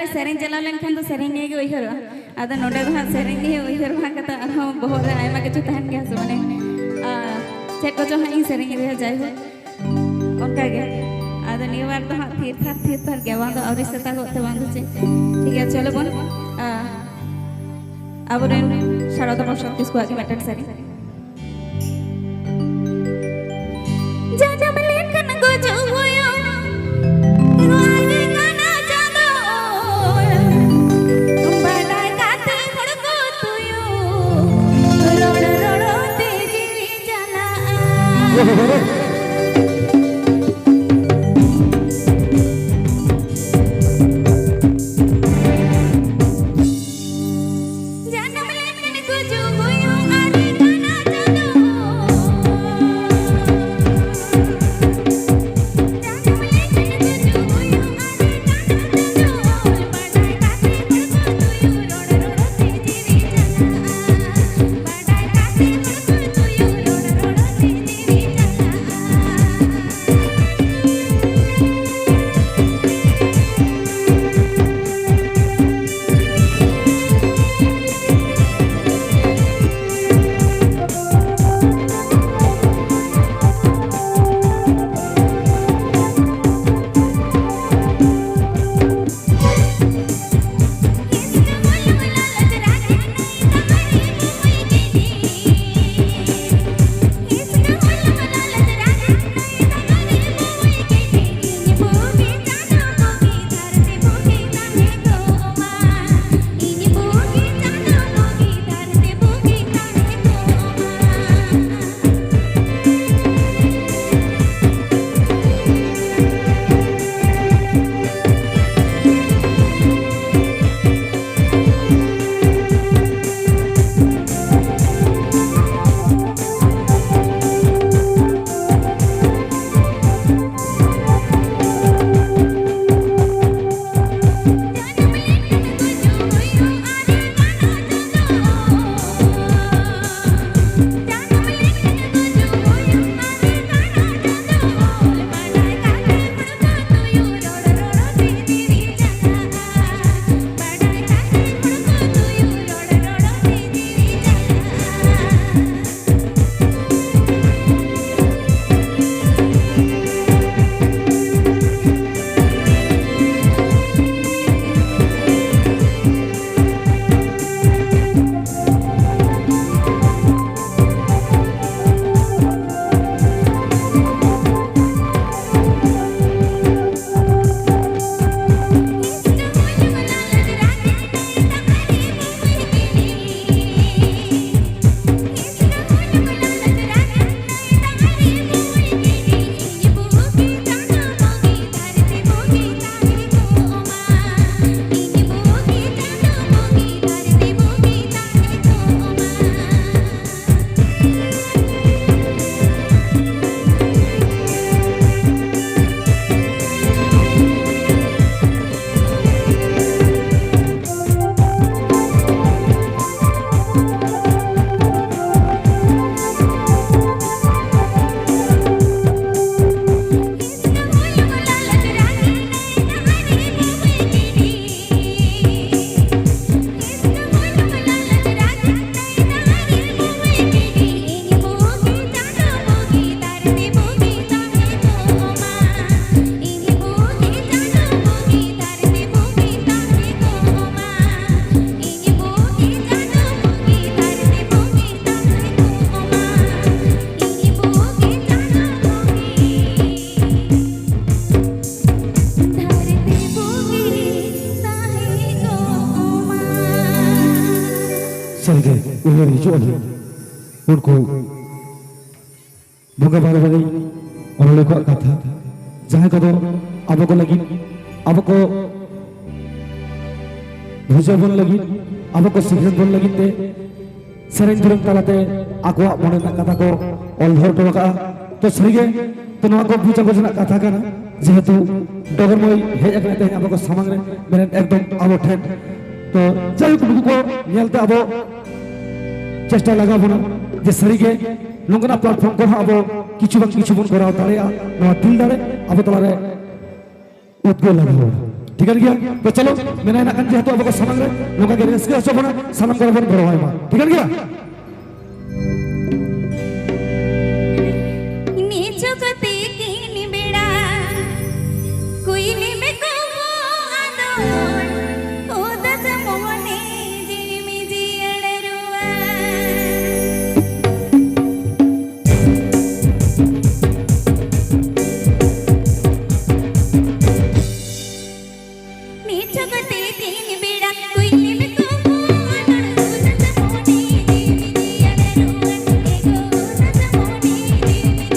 सेरें चला लेनखान तो सेरें निये उइहर आदा नोडे दो हां सेरें निये उइहर भाग कता अरहों बहर आयमा किछु तहन गया से माने चेक को जो हां सेरें रे जाय हो उनका गे आदा निये बार तो हां थीर थर गया बांदो और सेता गोते बांदो से ठीक है चलो बोन अबरेन शारदा प्रसाद किसको आगे मैटर सेरें जाजम लेखन गोजो होयो रोआगे गाना जादो बड़ाई काते हड़को तुयो रोड़ रोड़ो तेरी जना सरगे उन्हें हिजुआ ले उनको बुंगा बारे बारे उन्होंने को कथा जहाँ को तो अब को लगी अब को भुजा बन लगी अब को सिगरेट बन लगी ते सरें दुरंग तालाते आको मने ना कथा को ऑलभर टोका तो सरगे तो ना को भुजा बजना कथा का ना जेहेतु डगर मोई हे एक रहते हैं अब को सामंग रे मेरे एकदम अब ठेन तो जाय को को नेलते अब चेष्टा लगा बना जे सरीगे नोंगना प्लेटफॉर्म को अब किछु बन कराव दाड़े नवा दिल दाड़े अब तलारे उद्गो लगा ठीक है क्या तो चलो मेना ना kan जेहेतु अब को सामने रे नोका के रस्के हसो बना सामने को बन बड़ो है मा ठीक है क्या नीचो कते कीनी बेड़ा कोई नी में को आदो ओ दस मोने जिमी जियड़रुआ नीचो कते कीनी बेड़ा कोई नी में को आदो ओ दस मोने जिमी जियड़रुआ एगो दस मोने Jimmy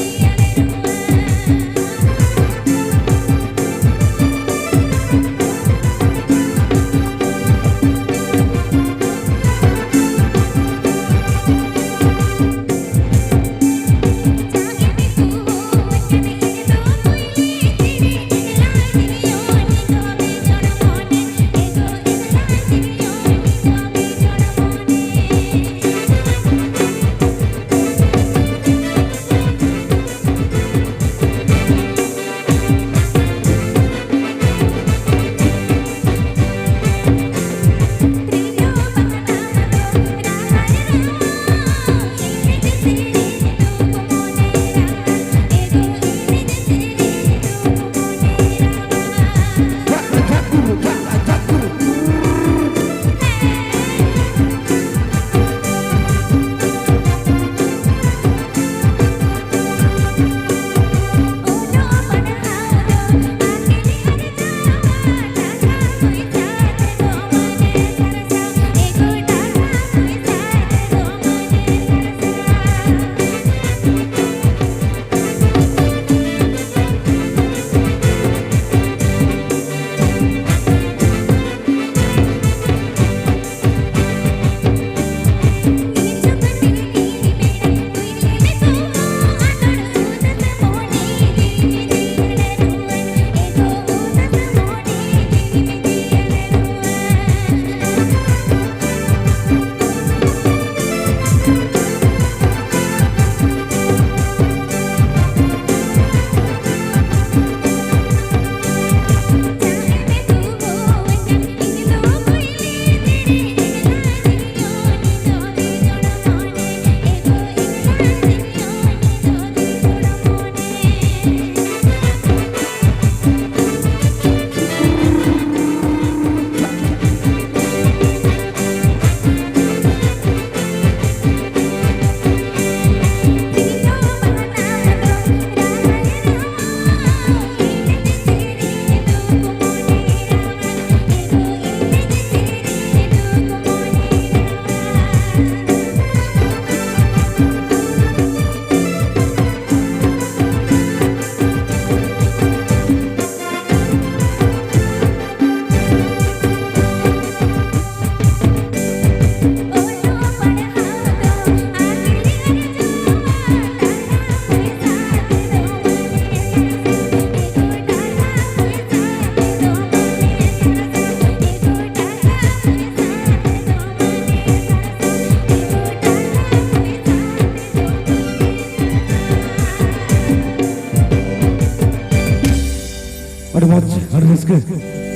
aduh moj aduh rasiga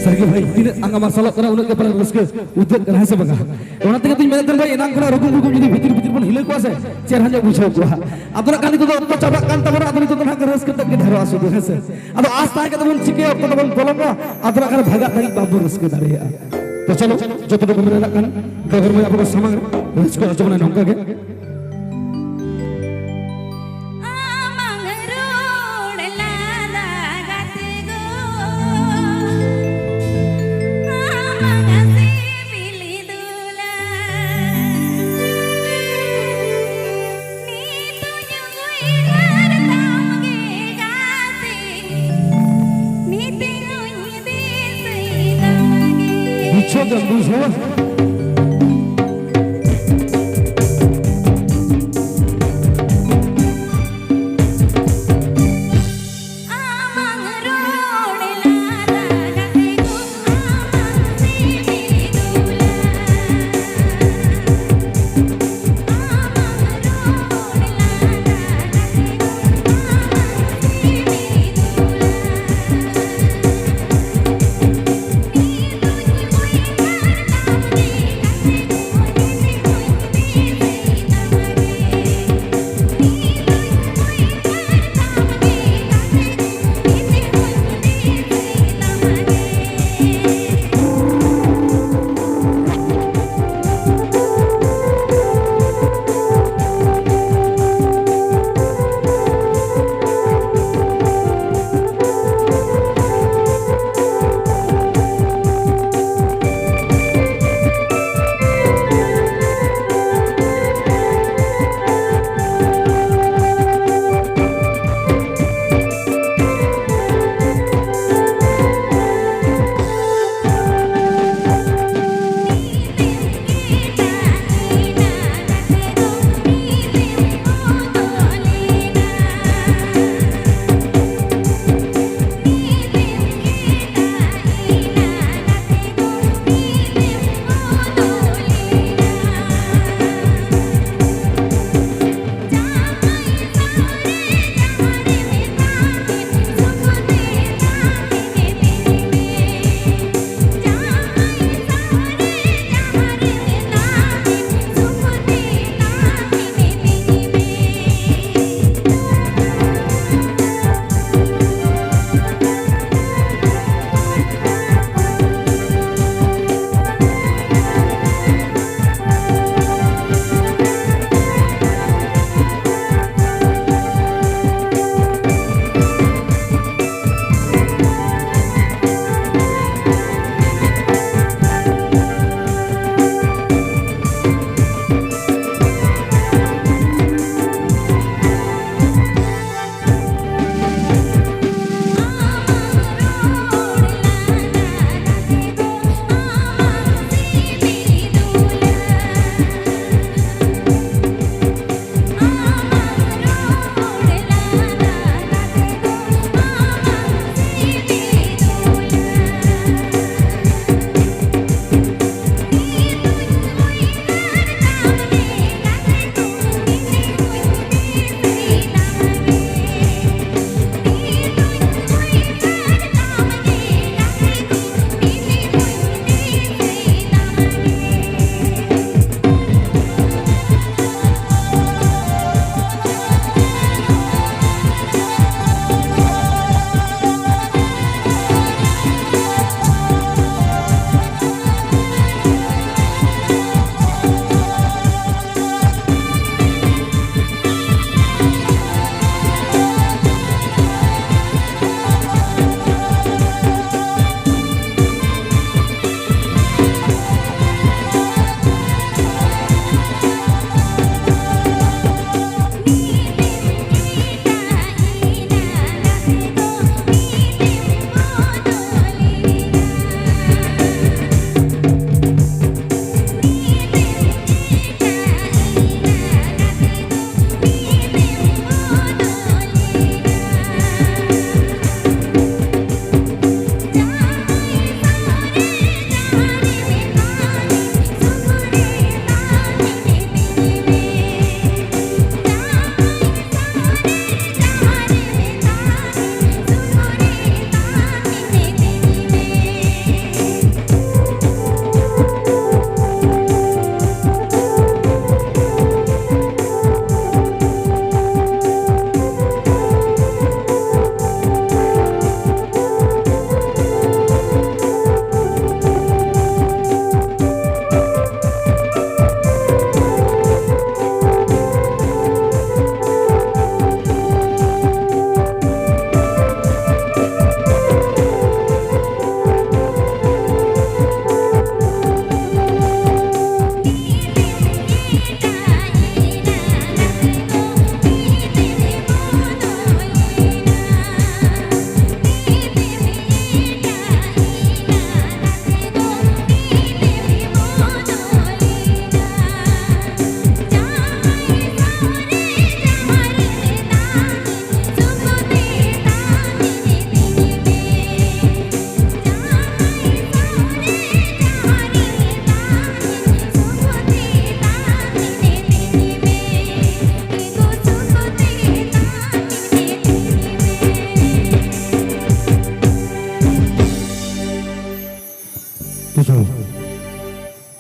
sargi bhai tinac anga masalah kana unag ke paling rasiga udut kana se baga ona tege tuñ menen bhai enang kana rugum rugum jodi bhitir bhitir bon hilai ko ase cher hanja buchhaw ko apura kani to to chabak kan tabona adoni to na rasiga tak dharo asu do hese ado aasta ke tabon chike to tabon bolonga apura kana bhaga tagi babu rasiga dareya to chalo joto to mena kan dogar mai apura samang rasiga ajona nongka ge dan buzo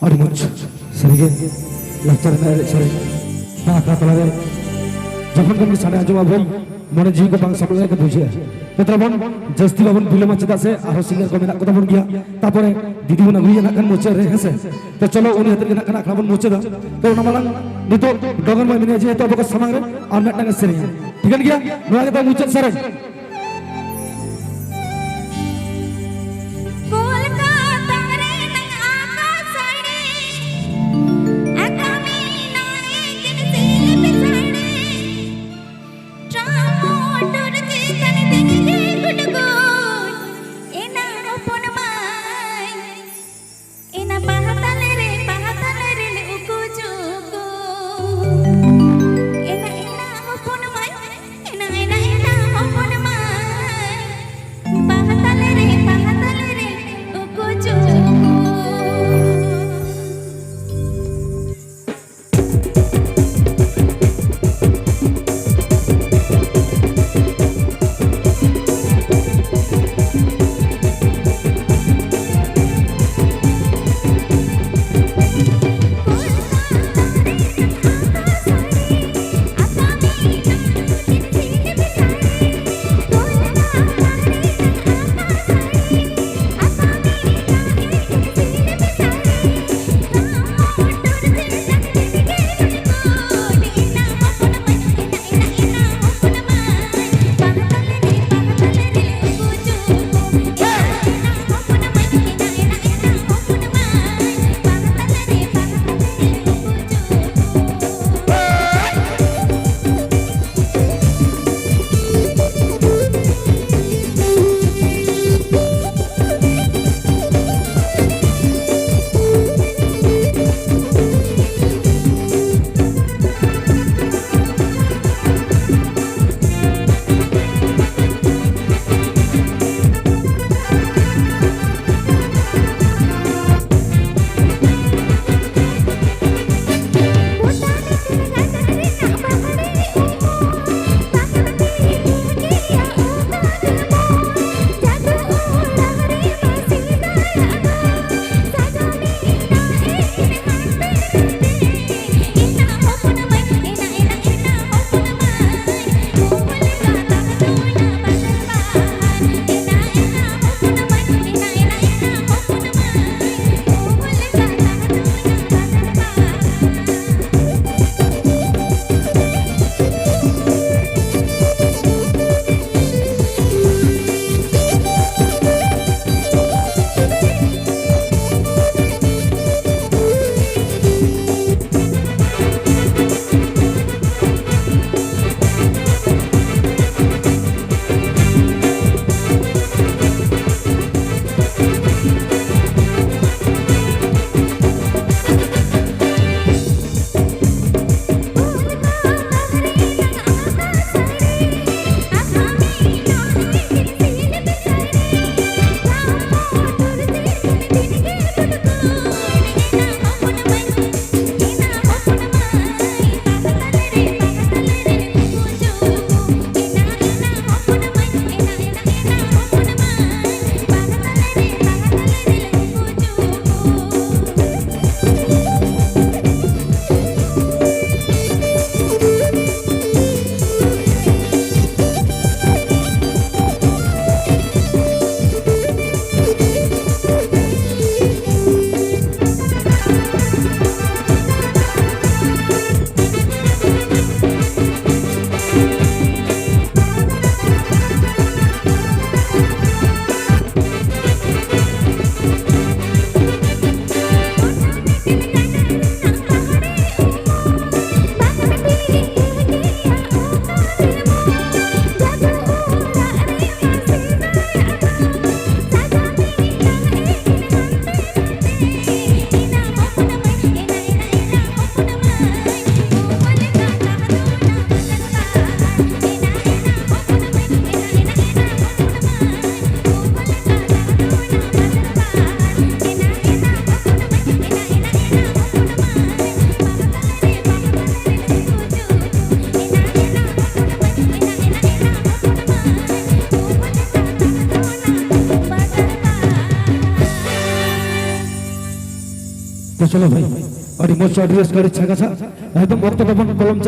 ᱟᱹᱰᱤ ᱢᱚᱡᱽ ᱥᱟᱹᱨᱤᱜᱮ ᱞᱟᱠᱪᱟᱨ ᱨᱮᱱᱟᱜ ᱮᱱᱮᱡ ᱥᱮᱨᱮᱧ ᱱᱚᱣᱟ ᱟᱠᱷᱲᱟ ᱛᱟᱞᱟᱨᱮ ᱡᱚᱠᱷᱚᱱ ᱜᱮ ᱥᱟᱰᱮ ᱟᱸᱡᱚᱢ ᱟᱵᱚᱱ ᱢᱚᱱᱮ ᱡᱤᱣᱤ ᱠᱚ ᱵᱟᱝ ᱥᱟᱯᱲᱟᱜ ᱞᱮᱠᱟ ᱵᱩᱡᱷᱟᱹᱜᱼᱟ ᱱᱮᱛᱟᱨ ᱵᱚᱱ ᱡᱟᱹᱥᱛᱤ ᱵᱟᱵᱚᱱ ᱵᱤᱞᱚᱢᱟ ᱪᱮᱫᱟᱜ ᱥᱮ ᱟᱨᱦᱚᱸ ᱥᱤᱝᱜᱟᱨ ᱠᱚ ᱢᱮᱱᱟᱜ ᱠᱚᱛᱟ ᱵᱚᱱ ᱜᱮᱭᱟ ᱛᱟᱯᱚᱨᱮ ᱫᱤᱫᱤ ᱵᱚᱱ ᱟᱹᱜᱩᱭᱟ ᱱᱟᱜ ᱠᱷᱟᱱ ᱢᱩᱪᱟᱹᱫ ᱨᱮ ᱦᱮᱸᱥᱮ ᱛᱚ ᱪᱚᱞᱚ ᱩᱱᱤ ᱦᱟᱛᱮ ᱜᱮ ᱱᱟᱜ ᱠᱷᱟᱱ ᱟᱠᱷᱲᱟ ᱵᱚᱱ ᱢᱩᱪᱟᱹᱫᱟ ᱛᱚ ᱚᱱᱟ ᱢᱟᱲᱟᱝ ᱱᱤᱛᱚᱜ ᱰᱚᱜᱚᱨ ᱢᱟᱹᱭ ᱢᱮᱱᱟᱭᱟ ᱡᱮᱦᱮᱛᱩ ᱟᱵᱚ ᱠᱚ ᱥᱟᱢᱟᱝ ᱨᱮ ᱟᱨ ᱢᱤᱫᱴᱟᱝ ᱮ ᱥᱮᱨᱮᱧᱟ ᱴᱷᱤᱠᱟᱹᱱ ᱜᱮᱭᱟ ᱱᱚᱣᱟ ᱜᱮ ᱛᱟᱭ ᱢᱩᱪᱟᱹᱫ ᱥᱮᱨᱮᱧ तो चलो भाई अड़ी मोच अड़ी रस कर इच्छा का एकदम वक्त बन कलम